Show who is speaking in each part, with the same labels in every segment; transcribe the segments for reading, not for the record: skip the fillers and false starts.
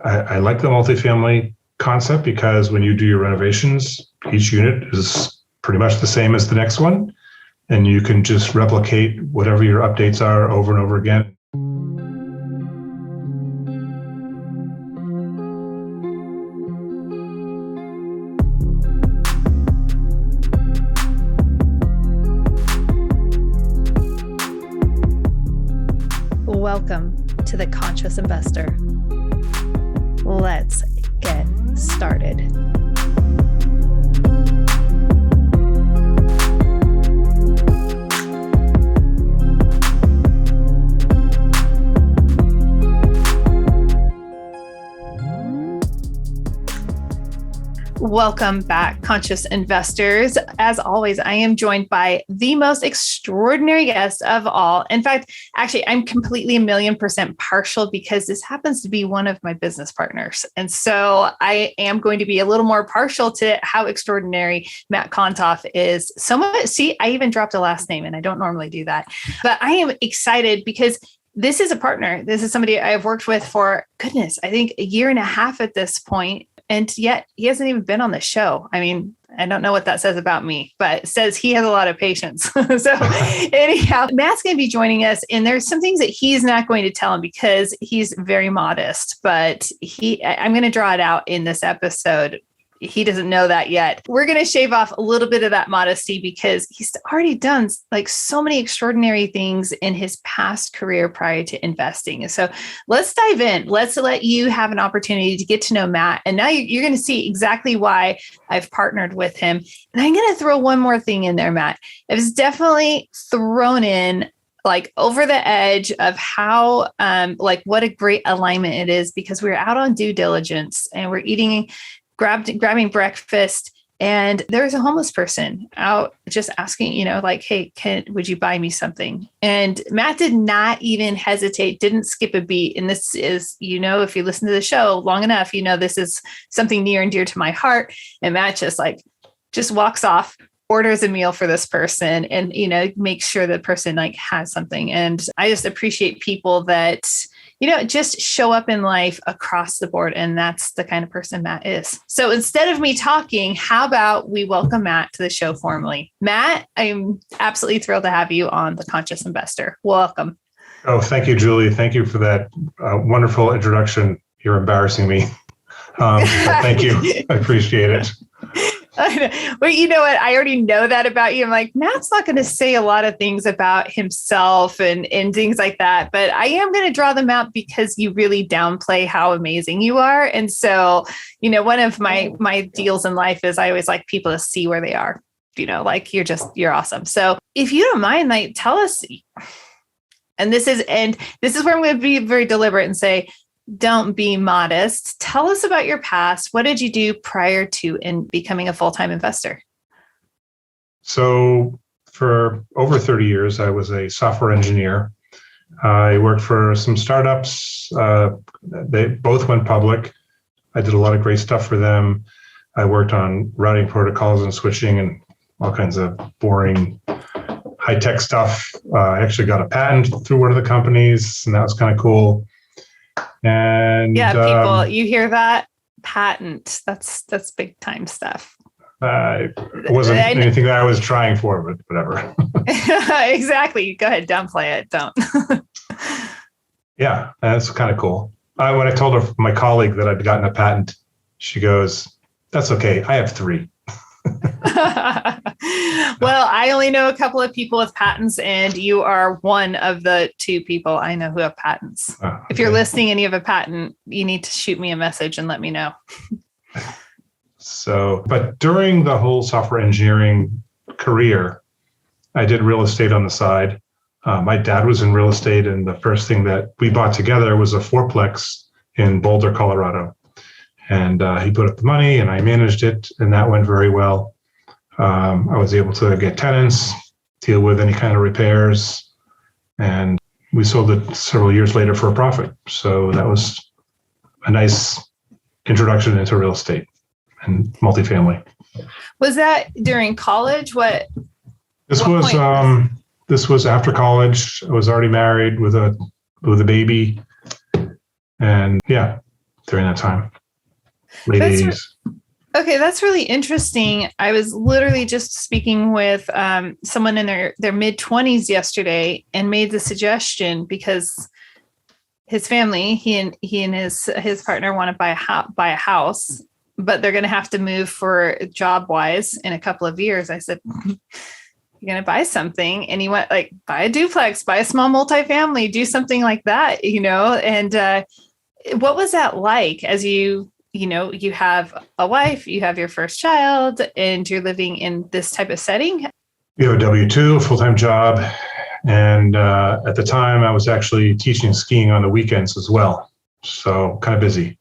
Speaker 1: I like the multifamily concept because when you do your renovations, each unit is pretty much the same as the next one. And you can just replicate whatever your updates are over and over again.
Speaker 2: Welcome to The Conscious Investor. Let's get started. Welcome back, conscious investors. As always, I am joined by the most extraordinary guest of all. In fact, actually, I'm completely 1,000,000% partial because this happens to be one of my business partners. And so I am going to be a little more partial to how extraordinary Matt Kontoff is. See, I even dropped a last name and I don't normally do that, but I am excited because this is a partner. This is somebody I've worked with for, goodness, I think 1.5 years at this point. And yet he hasn't even been on the show. I mean, I don't know what that says about me, but it says he has a lot of patience. So anyhow, Matt's going to be joining us. And there's some things that he's not going to tell him because he's very modest, but I'm going to draw it out in this episode. He doesn't know that yet. We're going to shave off a little bit of that modesty because he's already done like so many extraordinary things in his past career prior to investing. And so let's dive in. Let's let you have an opportunity to get to know Matt. And now you're going to see exactly why I've partnered with him. And I'm going to throw one more thing in there, Matt. It was definitely thrown in like over the edge of how, like what a great alignment it is because we're out on due diligence and we're grabbing breakfast, and there was a homeless person out just asking, like, hey, would you buy me something? And Matt did not even hesitate, didn't skip a beat. And this is, if you listen to the show long enough, this is something near and dear to my heart. And Matt just walks off, orders a meal for this person and, make sure the person has something. And I just appreciate people that just show up in life across the board. And that's the kind of person Matt is. So instead of me talking, how about we welcome Matt to the show formally? Matt, I'm absolutely thrilled to have you on The Conscious Investor. Welcome.
Speaker 1: Oh, thank you, Julie. Thank you for that wonderful introduction. You're embarrassing me. Thank you. I appreciate it.
Speaker 2: Well, you know what? I already know that about you. I'm like, Matt's not going to say a lot of things about himself and things like that, but I am going to draw them out because you really downplay how amazing you are. And so, one of my deals in life is I always like people to see where they are, you're awesome. So if you don't mind, tell us, and this is where I'm going to be very deliberate and say, don't be modest. Tell us about your past. What did you do prior to becoming a full-time investor?
Speaker 1: So for over 30 years, I was a software engineer. I worked for some startups. They both went public. I did a lot of great stuff for them. I worked on routing protocols and switching and all kinds of boring high-tech stuff. I actually got a patent through one of the companies, and that was kind of cool. And
Speaker 2: yeah, people, you hear that? Patent. That's big time stuff.
Speaker 1: It wasn't anything that I was trying for, but whatever.
Speaker 2: Exactly. Go ahead, downplay it. Don't.
Speaker 1: Yeah, that's kind of cool. When I told my colleague that I'd gotten a patent, she goes, "That's okay. I have 3."
Speaker 2: Well, I only know a couple of people with patents, and you are one of the 2 people I know who have patents. Oh, okay. If you're listening and you have a patent, you need to shoot me a message and let me know.
Speaker 1: But during the whole software engineering career, I did real estate on the side. My dad was in real estate, and the first thing that we bought together was a 4-plex in Boulder, Colorado. And he put up the money and I managed it, and that went very well. I was able to get tenants, deal with any kind of repairs, and we sold it several years later for a profit. So that was a nice introduction into real estate and multifamily.
Speaker 2: Was that during college?
Speaker 1: This was after college. I was already married with a baby, and yeah, during that time. Late
Speaker 2: That's
Speaker 1: 80s.
Speaker 2: Okay, that's really interesting. I was literally just speaking with someone in their mid-20s yesterday and made the suggestion because his family, he and his partner want to buy a house, but they're going to have to move for job-wise in a couple of years. I said, you're going to buy something, and he went like, buy a duplex, buy a small multifamily, do something like that, And what was that like as you have a wife, you have your first child, and you're living in this type of setting?
Speaker 1: You have a W-2, a full-time job. And at the time, I was actually teaching skiing on the weekends as well. So kind of busy.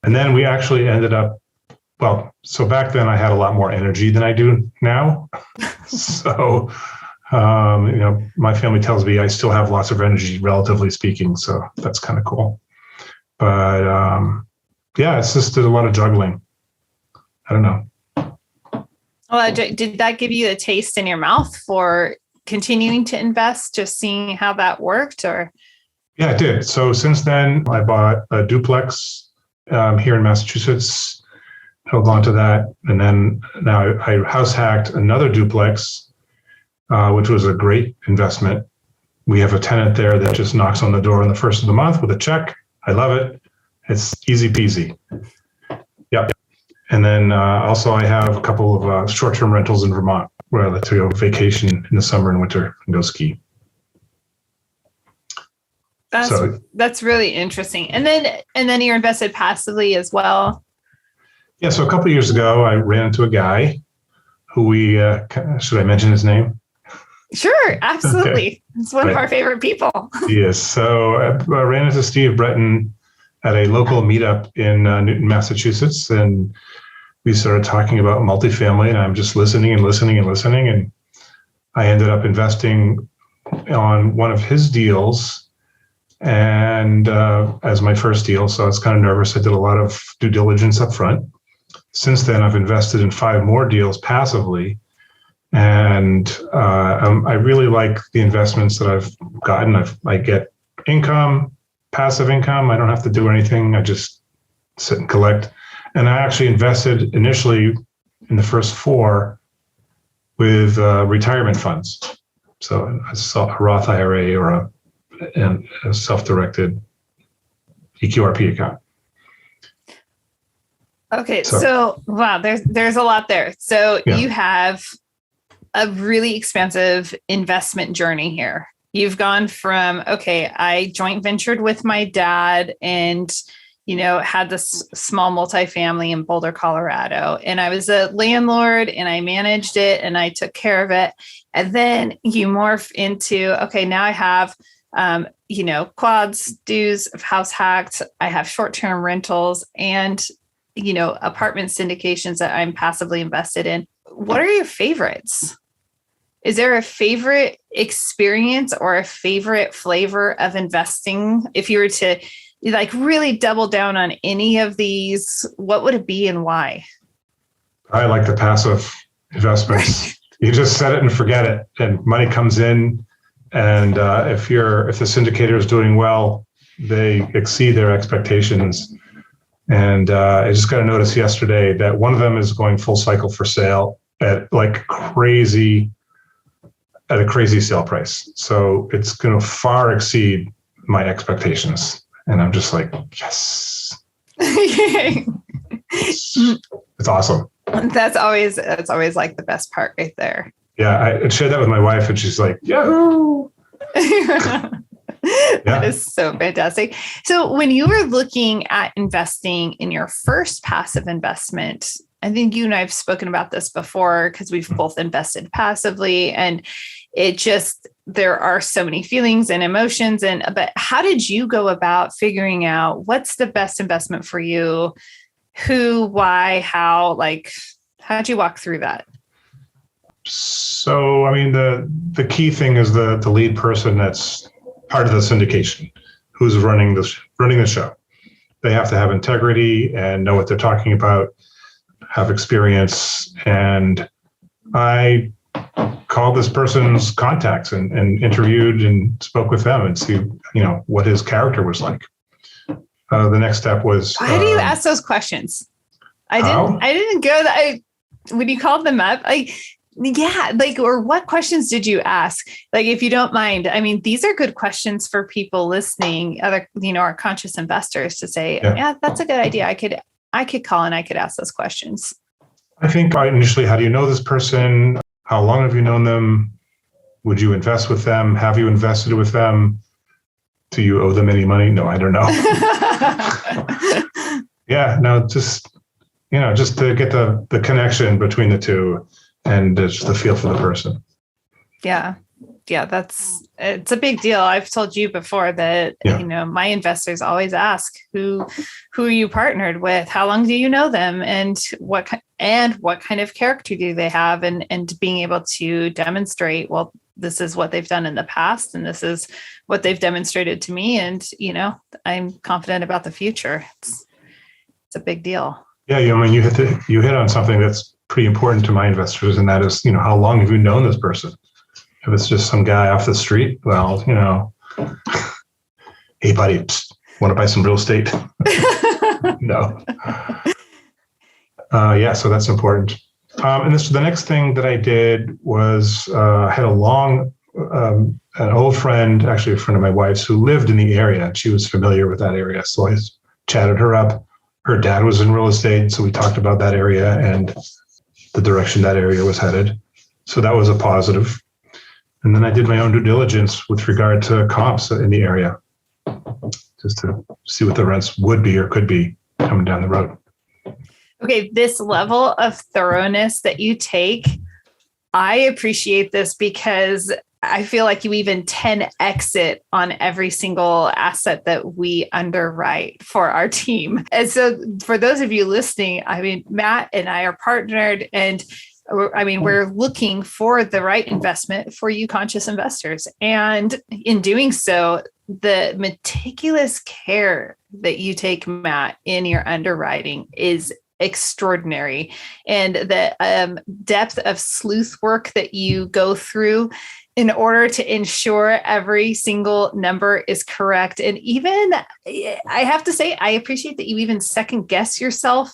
Speaker 1: And then we actually ended up, so back then I had a lot more energy than I do now. So, my family tells me I still have lots of energy, relatively speaking. So that's kind of cool. But it's just a lot of juggling. I don't know.
Speaker 2: Well, did that give you a taste in your mouth for continuing to invest, just seeing how that worked? Or
Speaker 1: yeah, it did. So since then, I bought a duplex here in Massachusetts, held on to that. And then now I house hacked another duplex, which was a great investment. We have a tenant there that just knocks on the door on the first of the month with a check. I love it. It's easy peasy. Yep. And then also I have a couple of short-term rentals in Vermont where I like to go vacation in the summer and winter and go ski.
Speaker 2: That's really interesting. And then you're invested passively as well.
Speaker 1: Yeah. So a couple of years ago, I ran into a guy who should I mention his name?
Speaker 2: Sure, absolutely.
Speaker 1: Okay.
Speaker 2: It's one of our favorite people.
Speaker 1: Yes. So I ran into Steve Breton at a local meetup in Newton, Massachusetts, and we started talking about multifamily, and I'm just listening. And I ended up investing on one of his deals and as my first deal. So I was kind of nervous. I did a lot of due diligence up front. Since then, I've invested in 5 more deals passively. And I really like the investments that I've gotten. I get income, passive income. I don't have to do anything. I just sit and collect. And I actually invested initially in the first 4 with retirement funds. So a Roth IRA or a self-directed EQRP account.
Speaker 2: Okay, so wow, there's a lot there. So You have a really expansive investment journey here. You've gone from, I joint ventured with my dad and, had this small multifamily in Boulder, Colorado. And I was a landlord and I managed it and I took care of it. And then you morph into, now I have, quads, dues, house hacked. I have short-term rentals and, apartment syndications that I'm passively invested in. What are your favorites? Is there a favorite experience or a favorite flavor of investing? If you were to really double down on any of these, what would it be and why?
Speaker 1: I like the passive investments. You just set it and forget it, and money comes in. And if the syndicator is doing well, they exceed their expectations. And I just got a notice yesterday that one of them is going full cycle for sale at a crazy sale price. So it's going to far exceed my expectations. And I'm just like, yes. It's awesome.
Speaker 2: That's always like the best part right there.
Speaker 1: Yeah. I shared that with my wife and she's like, yahoo.
Speaker 2: That is so fantastic. So when you were looking at investing in your first passive investment, I think you and I have spoken about this before because we've both invested passively, and there are so many feelings and emotions. But how did you go about figuring out what's the best investment for you? Who, why, how, how'd you walk through that?
Speaker 1: So, the key thing is the lead person that's part of the syndication, who's running the show. They have to have integrity and know what they're talking about, have experience. And I called this person's contacts and interviewed and spoke with them and see, what his character was like. the next step was.
Speaker 2: Why do you ask those questions? I didn't go that. When you called them up, or what questions did you ask? Like, if you don't mind, I mean, these are good questions for people listening, our conscious investors to say, yeah, that's a good idea. I could call and I could ask those questions.
Speaker 1: I think initially, how do you know this person? How long have you known them? Would you invest with them? Have you invested with them? Do you owe them any money? No, I don't know. Just to get the connection between the two and just the feel for the person.
Speaker 2: Yeah. Yeah, it's a big deal. I've told you before that, my investors always ask who you partnered with, how long do you know them, and what kind of character do they have, and being able to demonstrate, well, this is what they've done in the past, and this is what they've demonstrated to me, and I'm confident about the future. It's a big deal. Yeah,
Speaker 1: you hit on something that's pretty important to my investors, and that is, how long have you known this person? If it's just some guy off the street, well, hey buddy, want to buy some real estate? No. So that's important. And the next thing that I did was I had an old friend, actually a friend of my wife's, who lived in the area, and she was familiar with that area. So I chatted her up. Her dad was in real estate, so we talked about that area and the direction that area was headed. So that was a positive. And then I did my own due diligence with regard to comps in the area, just to see what the rents would be or could be coming down the road.
Speaker 2: Okay, this level of thoroughness that you take, I appreciate this because I feel like you even 10x it on every single asset that we underwrite for our team. And so for those of you listening, I mean, Matt and I are partnered, and we're looking for the right investment for you conscious investors. And in doing so, the meticulous care that you take, Matt, in your underwriting is extraordinary. And the depth of sleuth work that you go through in order to ensure every single number is correct. And even, I have to say, I appreciate that you even second guess yourself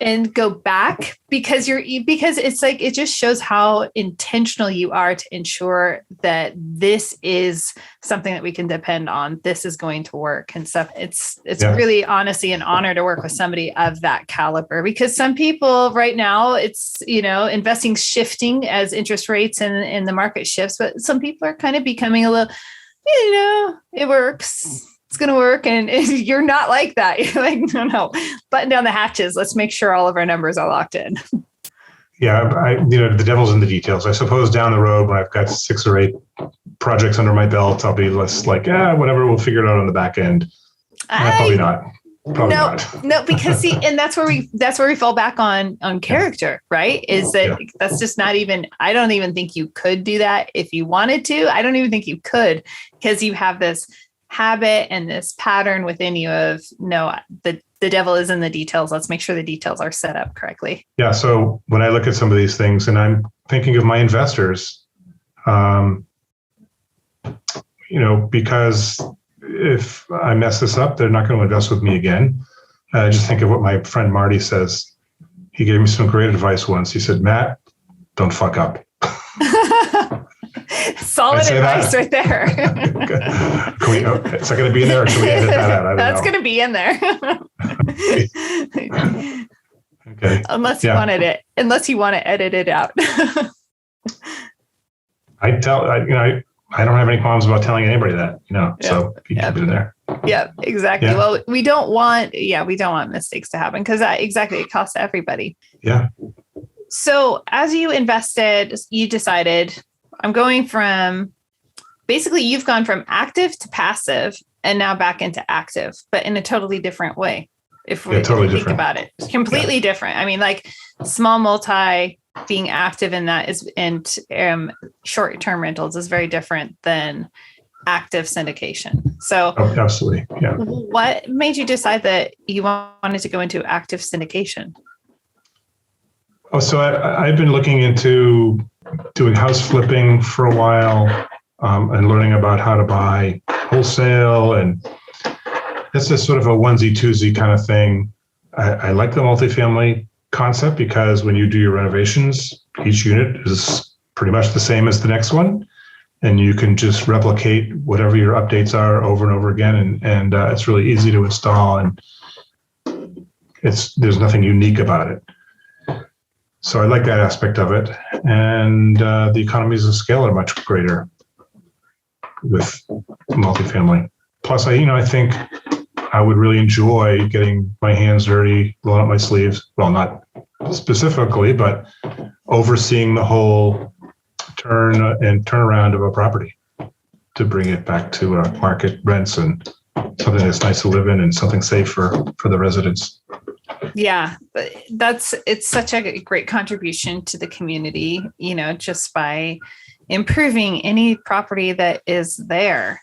Speaker 2: and go back because it's like, it just shows how intentional you are to ensure that this is something that we can depend on. This is going to work. And so it's really honestly an honor to work with somebody of that caliber, because some people right now it's, investing shifting as interest rates and the market shifts, but some people are kind of becoming a little, it works. It's going to work. And you're not like that. You're like, no, button down the hatches. Let's make sure all of our numbers are locked in.
Speaker 1: Yeah. The devil's in the details. I suppose down the road, when I've got 6 or 8 projects under my belt, I'll be less like, whatever, we'll figure it out on the back end. Probably not. No,
Speaker 2: because and that's where we fall back on character, right? Is that that's just not even, I don't even think you could do that if you wanted to. I don't even think you could, because you have this habit and this pattern within you of, no, the devil is in the details. Let's make sure the details are set up correctly.
Speaker 1: Yeah. So when I look at some of these things and I'm thinking of my investors, because if I mess this up, they're not going to invest with me again. I just think of what my friend Marty says. He gave me some great advice once. He said, Matt, don't fuck up.
Speaker 2: Solid advice right there.
Speaker 1: Is that going to be in there, or should we edit that out?
Speaker 2: That's going to be in there.
Speaker 1: Okay.
Speaker 2: Unless you want to edit it out.
Speaker 1: I don't have any problems about telling anybody that, so you keep it in there.
Speaker 2: Yeah, exactly. Yeah. Well, we don't want mistakes to happen, because it costs everybody.
Speaker 1: Yeah.
Speaker 2: So as you invested, you decided, I'm going from, basically you've gone from active to passive and now back into active, but in a totally different way. If we think about it, it's completely different. I mean, like small multi being active in that and short-term rentals is very different than active syndication. So
Speaker 1: absolutely. Yeah.
Speaker 2: What made you decide that you wanted to go into active syndication?
Speaker 1: Oh, so I've been looking into doing house flipping for a while, and learning about how to buy wholesale and It's just sort of a onesie twosie kind of thing. I like the multifamily concept because when you do your renovations, each unit is pretty much the same as the next one. And you can just replicate whatever your updates are over and over again. And it's really easy to install, and there's nothing unique about it. So I like that aspect of it. And the economies of scale are much greater with multifamily. Plus, I think I would really enjoy getting my hands dirty, rolling up my sleeves. Well, not specifically, but overseeing the whole turnaround of a property to bring it back to market rents and something that's nice to live in and something safe for the residents.
Speaker 2: Yeah, it's such a great contribution to the community, just by improving any property that is there.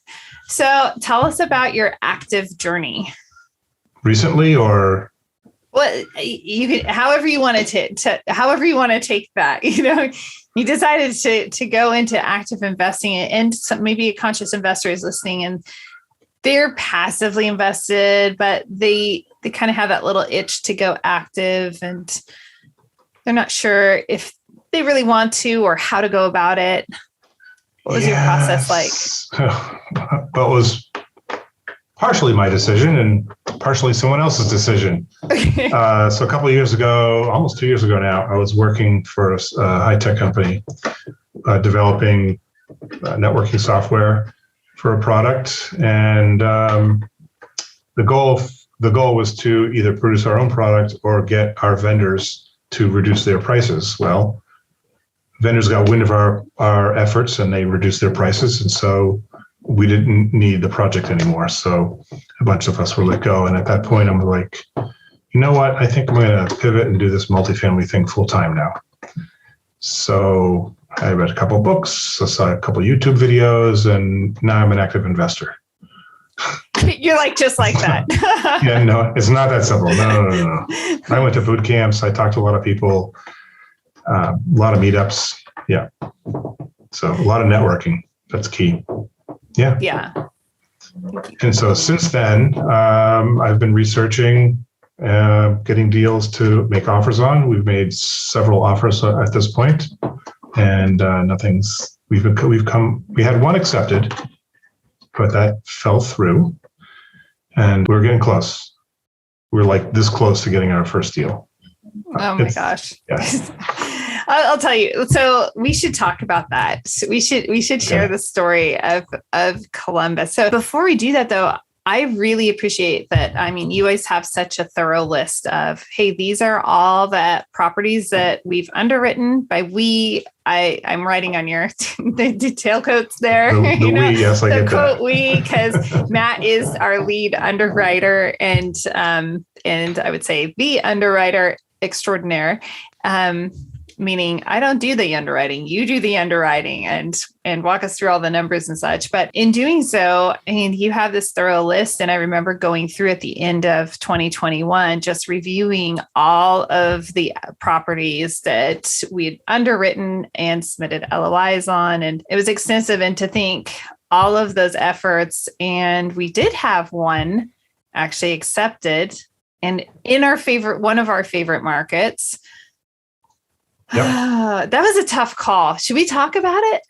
Speaker 2: So tell us about your active journey.
Speaker 1: Recently, or
Speaker 2: well, you could, however you want to however you want to take that. You decided to go into active investing, and maybe a conscious investor is listening and they're passively invested, but they kind of have that little itch to go active, and they're not sure if they really want to or how to go about it. What was your process like?
Speaker 1: Well, it was partially my decision and partially someone else's decision. So a couple of years ago, almost 2 years ago now, I was working for a high-tech company developing networking software for a product. And the goal was to either produce our own product or get our vendors to reduce their prices. Well, vendors got wind of our efforts and they reduced their prices. And so we didn't need the project anymore. So a bunch of us were let go. And at that point, I'm like, you know what? I think I'm going to pivot and do this multifamily thing full time now. So I read a couple of books, I saw a couple of YouTube videos, and now I'm an active investor.
Speaker 2: You're just like that.
Speaker 1: Yeah, no, it's not that simple. No. I went to boot camps. I talked to a lot of people, a lot of meetups. Yeah. So a lot of networking. That's key. Yeah.
Speaker 2: Yeah.
Speaker 1: And so since then, I've been researching, getting deals to make offers on. We've made several offers at this point, and we had one accepted, but that fell through, and we're getting close. We're like this close to getting our first deal.
Speaker 2: Oh my gosh.
Speaker 1: Yeah.
Speaker 2: I'll tell you. So we should talk about that. We should share the story of Columbus. So before we do that, though, I really appreciate that. I mean, you always have such a thorough list of, hey, these are all the properties that we've underwritten by we. I'm writing on your the tailcoats there.
Speaker 1: The we, yes, I get
Speaker 2: quote
Speaker 1: that.
Speaker 2: We, because Matt is our lead underwriter and I would say the underwriter extraordinaire. Meaning I don't do the underwriting, you do the underwriting and walk us through all the numbers and such. But in doing so, and you have this thorough list. And I remember going through at the end of 2021, just reviewing all of the properties that we'd underwritten and submitted LOIs on. And it was extensive. And to think all of those efforts, and we did have one actually accepted and in one of our favorite markets. Yep. That was a tough call. Should we talk about it?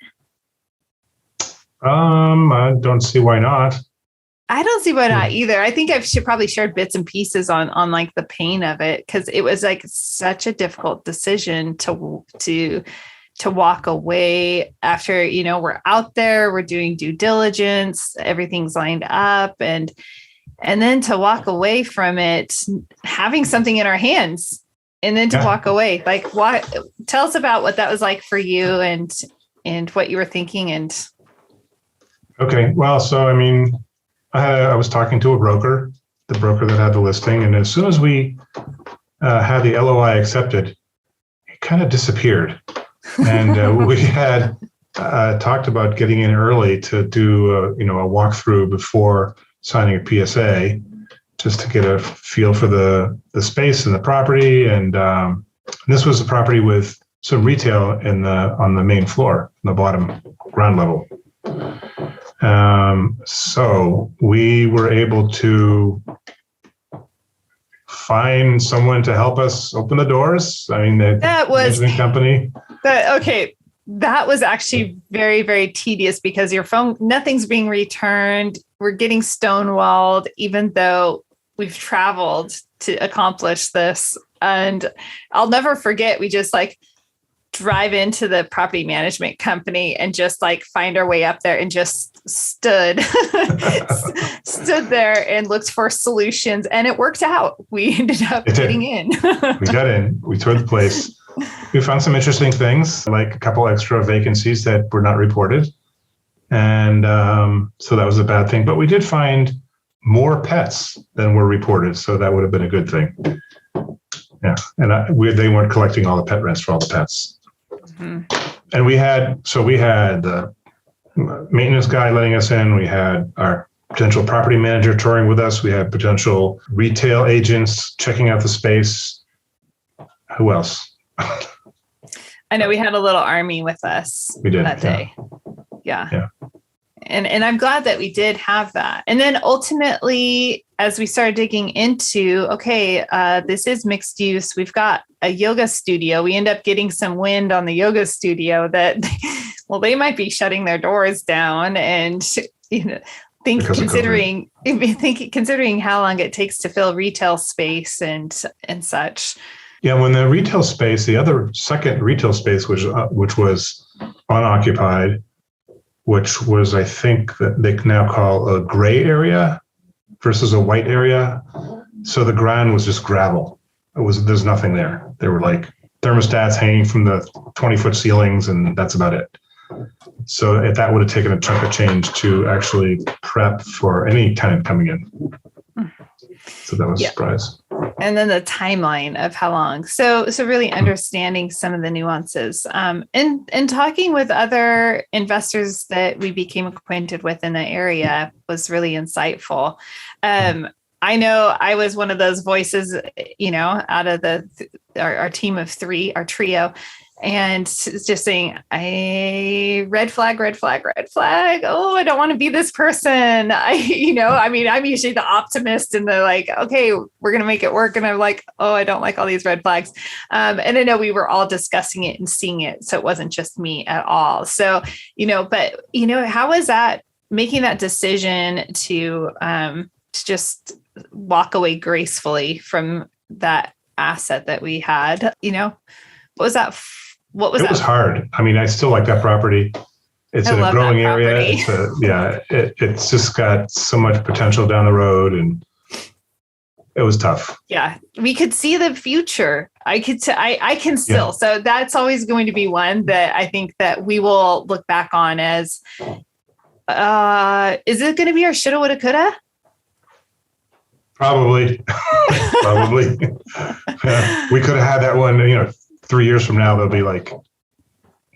Speaker 1: I don't see why not.
Speaker 2: I don't see why not either. I think I should probably shared bits and pieces on like the pain of it, because it was like such a difficult decision to walk away after, we're out there, we're doing due diligence, everything's lined up, and then to walk away from it, having something in our hands. And then to walk away, like what? Tell us about what that was like for you and what you were thinking. And
Speaker 1: okay, well, so I mean, I was talking to a broker, the broker that had the listing, and as soon as we had the LOI accepted, it kind of disappeared. And we had talked about getting in early to do a walkthrough before signing a PSA, just to get a feel for the space and the property. And this was a property with some retail on the main floor, the bottom ground level. So we were able to find someone to help us open the doors. I mean, the management company.
Speaker 2: That was actually very, very tedious because your phone, nothing's being returned. We're getting stonewalled, even though we've traveled to accomplish this. And I'll never forget, we just like drive into the property management company and just like find our way up there and just stood there and looked for solutions. And it worked out. We ended up getting in.
Speaker 1: We got in. We toured the place. We found some interesting things, like a couple extra vacancies that were not reported. And so that was a bad thing. But we did find more pets than were reported. So that would have been a good thing. Yeah. And they weren't collecting all the pet rents for all the pets. Mm-hmm. And we had the maintenance guy letting us in. We had our potential property manager touring with us. We had potential retail agents checking out the space. Who else?
Speaker 2: I know we had a little army with us that day. Yeah. And I'm glad that we did have that. And then ultimately, as we started digging into, this is mixed use. We've got a yoga studio. We end up getting some wind on the yoga studio that, they might be shutting their doors down. And, considering how long it takes to fill retail space and such.
Speaker 1: Yeah, when the retail space, the other second retail space, which was unoccupied, which was, I think, that they now call a gray area versus a white area. So the ground was just gravel. There's nothing there. There were like thermostats hanging from the 20-foot ceilings, and that's about it. So that would have taken a chunk of change to actually prep for any tenant coming in. So that was a surprise.
Speaker 2: And then the timeline of how long. So really understanding some of the nuances, and talking with other investors that we became acquainted with in the area was really insightful. I know I was one of those voices, out of our team of three, our trio, and just saying, red flag. Oh, I don't want to be this person. I'm usually the optimist and the like, okay, we're going to make it work. And I'm like, oh, I don't like all these red flags. And I know we were all discussing it and seeing it. So it wasn't just me at all. So, how was that making that decision to just walk away gracefully from that asset that we had? What was that? It was
Speaker 1: hard. I mean, I still like that property. It's in a growing area. It's just got so much potential down the road, and it was tough.
Speaker 2: Yeah, we could see the future. I can still. Yeah. So that's always going to be one that I think that we will look back on as, is it going to be our shoulda, woulda, coulda?
Speaker 1: Probably. Yeah. We could have had that one, 3 years from now, they'll be like,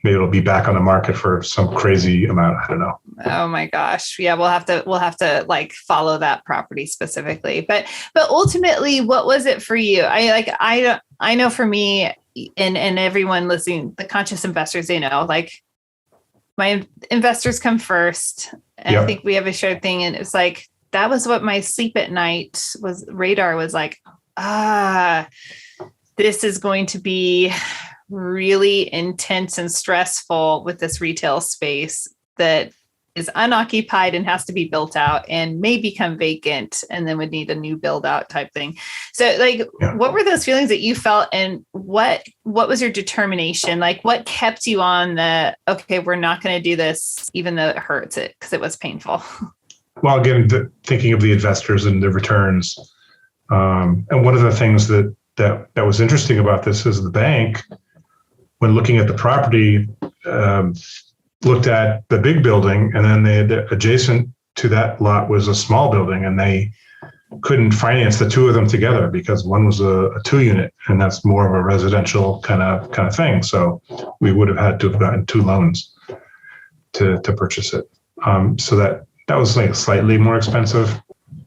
Speaker 1: maybe it'll be back on the market for some crazy amount. I don't know.
Speaker 2: Oh my gosh. Yeah. We'll have to like follow that property specifically, but ultimately, what was it for you? I know for me and everyone listening, the conscious investors, like my investors come first. And I think we have a shared thing. And it's like, that was what my sleep at night radar was like, this is going to be really intense and stressful with this retail space that is unoccupied and has to be built out and may become vacant and then would need a new build out type thing. So what were those feelings that you felt, and what was your determination? Like, what kept you on we're not going to do this, even though it hurts because it was painful?
Speaker 1: Well, again, thinking of the investors and the returns. And one of the things that was interesting about this is the bank, when looking at the property, looked at the big building, and then adjacent to that lot was a small building, and they couldn't finance the two of them together because one was a 2-unit, and that's more of a residential kind of thing. So we would have had to have gotten 2 loans to purchase it. So that was like slightly more expensive.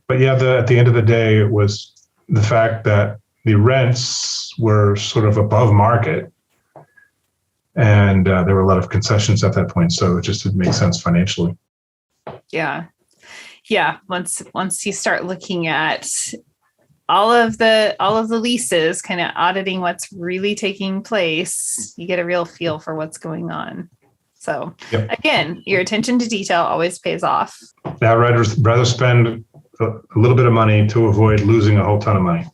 Speaker 1: But yeah, at the end of the day, it was the fact that the rents were sort of above market, and there were a lot of concessions at that point. So it just didn't make sense financially.
Speaker 2: Yeah. Yeah. Once you start looking at all of the leases, kind of auditing what's really taking place, you get a real feel for what's going on. So again, your attention to detail always pays off.
Speaker 1: I'd rather spend a little bit of money to avoid losing a whole ton of money.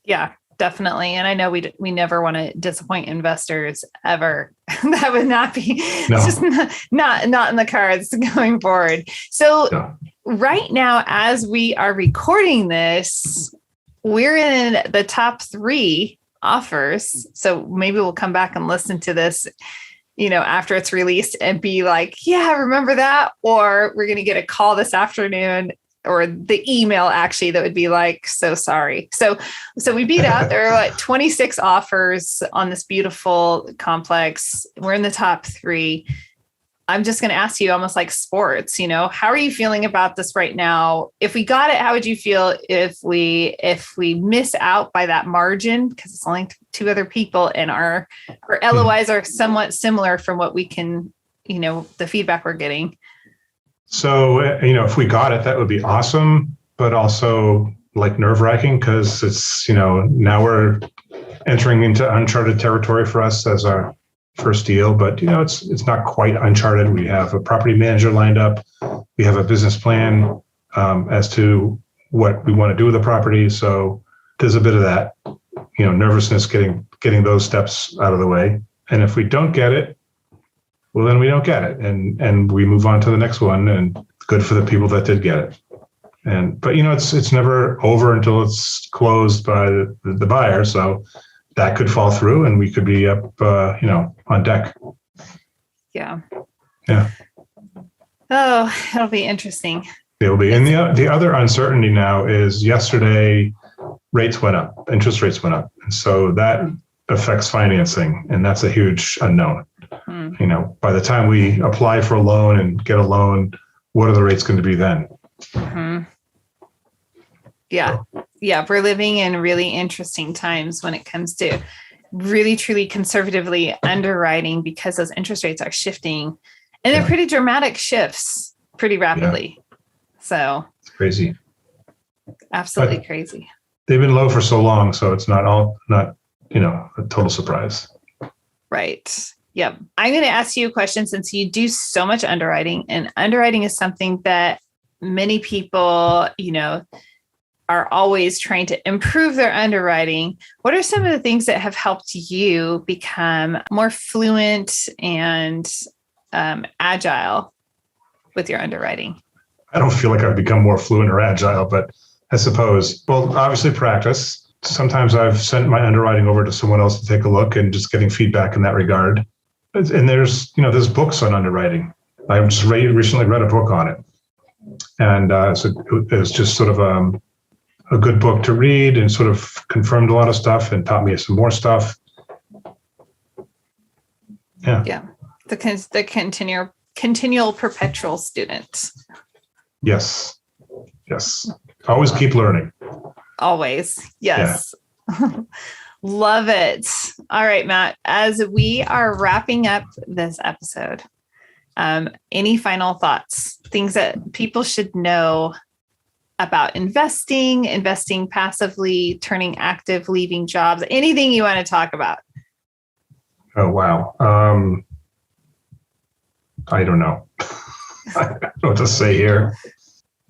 Speaker 2: Yeah, definitely. And I know we never want to disappoint investors ever. That would not be,
Speaker 1: No.
Speaker 2: it's just not in the cards going forward. So right now, as we are recording this, we're in the top 3 offers. So maybe we'll come back and listen to this, after it's released and be like, yeah, remember that? Or we're going to get a call this afternoon, or the email actually that would be like, so sorry. So we beat out, there are 26 offers on this beautiful complex. We're in the top 3. I'm just going to ask you, almost like sports, how are you feeling about this right now? If we got it, how would you feel if we miss out by that margin? Because it's only 2 other people, and our LOIs are somewhat similar from what we can, the feedback we're getting.
Speaker 1: So, if we got it, that would be awesome, but also like nerve-wracking, because it's, now we're entering into uncharted territory for us as our first deal, but it's not quite uncharted. We have a property manager lined up. We have a business plan as to what we want to do with the property. So there's a bit of that, nervousness getting those steps out of the way. And if we don't get it, well, then we don't get it, and we move on to the next one. And good for the people that did get it. But it's never over until it's closed by the buyer. So that could fall through, and we could be up, on deck.
Speaker 2: Yeah.
Speaker 1: Yeah.
Speaker 2: Oh, it'll be interesting.
Speaker 1: It'll be. And the other uncertainty now is yesterday rates went up, interest rates went up. And so that affects financing, and that's a huge unknown. By the time we apply for a loan and get a loan, what are the rates going to be then?
Speaker 2: Mm-hmm. Yeah. Yeah. We're living in really interesting times when it comes to really, truly conservatively underwriting, because those interest rates are shifting, and they're pretty dramatic shifts pretty rapidly. So
Speaker 1: it's crazy.
Speaker 2: Absolutely crazy.
Speaker 1: They've been low for so long. So it's not a total surprise.
Speaker 2: Right. Yep. I'm going to ask you a question, since you do so much underwriting, and underwriting is something that many people, are always trying to improve their underwriting. What are some of the things that have helped you become more fluent and agile with your underwriting?
Speaker 1: I don't feel like I've become more fluent or agile, but I suppose, well, obviously practice. Sometimes I've sent my underwriting over to someone else to take a look, and just getting feedback in that regard. And there's books on underwriting. I just recently read a book on it. And so it was just sort of a good book to read, and sort of confirmed a lot of stuff and taught me some more stuff. Yeah.
Speaker 2: Yeah. The continual perpetual student.
Speaker 1: Yes. Always keep learning.
Speaker 2: Always. Yes. Yeah. Love it. All right, Matt, as we are wrapping up this episode, any final thoughts, things that people should know about investing passively, turning active, leaving jobs, anything you want to talk about?
Speaker 1: Oh, wow. I don't know. I don't know what to say here.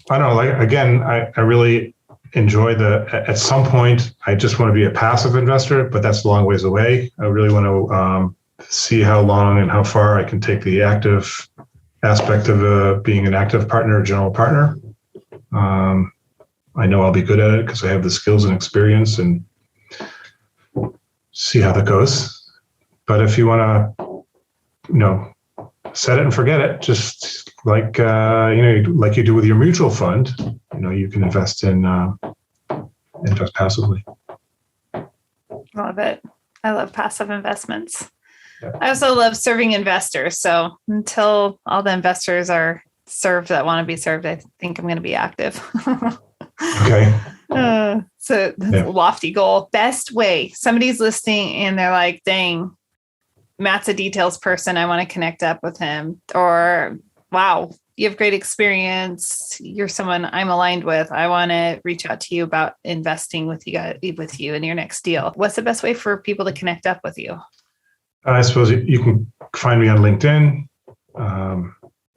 Speaker 1: I don't know. Again, I really enjoy at some point, I just want to be a passive investor, but that's a long ways away. I really want to see how long and how far I can take the active aspect of being an active partner, general partner. I know I'll be good at it because I have the skills and experience, and see how that goes. But if you want to, set it and forget it, just like like you do with your mutual fund, you can invest invest passively.
Speaker 2: Love it. I love passive investments. Yeah. I also love serving investors. So until all the investors are served that want to be served, I think I'm going to be active.
Speaker 1: Okay.
Speaker 2: So that's a lofty goal. Best way. Somebody's listening and they're like, dang, Matt's a details person. I want to connect up with him. Or, wow, you have great experience. You're someone I'm aligned with. I want to reach out to you about investing with you in your next deal. What's the best way for people to connect up with you?
Speaker 1: I suppose you can find me on LinkedIn.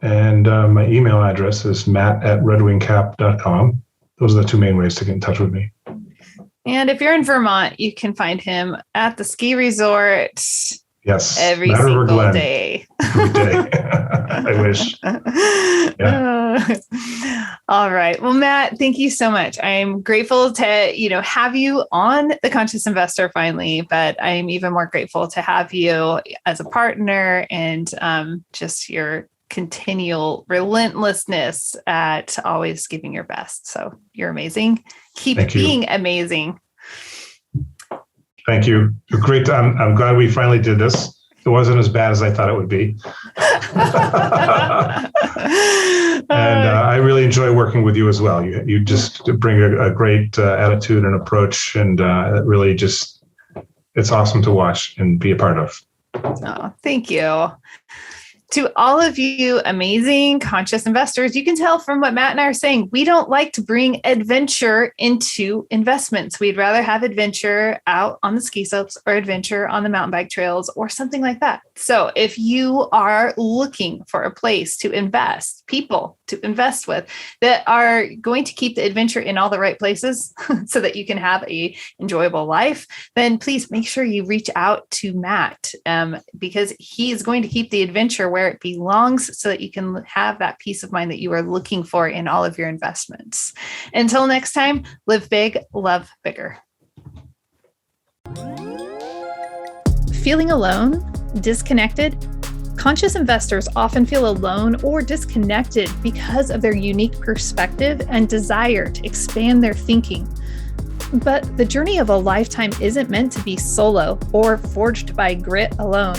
Speaker 1: And my email address is matt@redwingcap.com. Those are the two main ways to get in touch with me.
Speaker 2: And if you're in Vermont, you can find him at the ski resort.
Speaker 1: Yes.
Speaker 2: Every single day.
Speaker 1: Every day. I wish. Yeah.
Speaker 2: All right. Well, Matt, thank you so much. I'm grateful to, have you on The Conscious Investor finally, but I'm even more grateful to have you as a partner and just your continual relentlessness at always giving your best. So you're amazing. Keep being amazing.
Speaker 1: Thank you. Great. I'm glad we finally did this. It wasn't as bad as I thought it would be. And I really enjoy working with you as well. You just bring a great attitude and approach, and it really it's awesome to watch and be a part of.
Speaker 2: Oh, thank you. To all of you amazing conscious investors, you can tell from what Matt and I are saying, we don't like to bring adventure into investments. We'd rather have adventure out on the ski slopes or adventure on the mountain bike trails or something like that. So if you are looking for a place to invest, people to invest with that are going to keep the adventure in all the right places so that you can have a enjoyable life, then please make sure you reach out to Matt because he is going to keep the adventure where it belongs so that you can have that peace of mind that you are looking for in all of your investments. Until next time, live big, love bigger. Feeling alone? Disconnected? Conscious investors often feel alone or disconnected because of their unique perspective and desire to expand their thinking. But the journey of a lifetime isn't meant to be solo or forged by grit alone.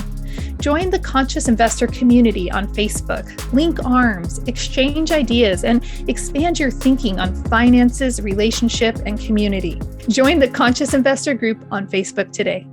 Speaker 2: Join the Conscious Investor community on Facebook. Link arms, exchange ideas, and expand your thinking on finances, relationship, and community. Join the Conscious Investor group on Facebook today.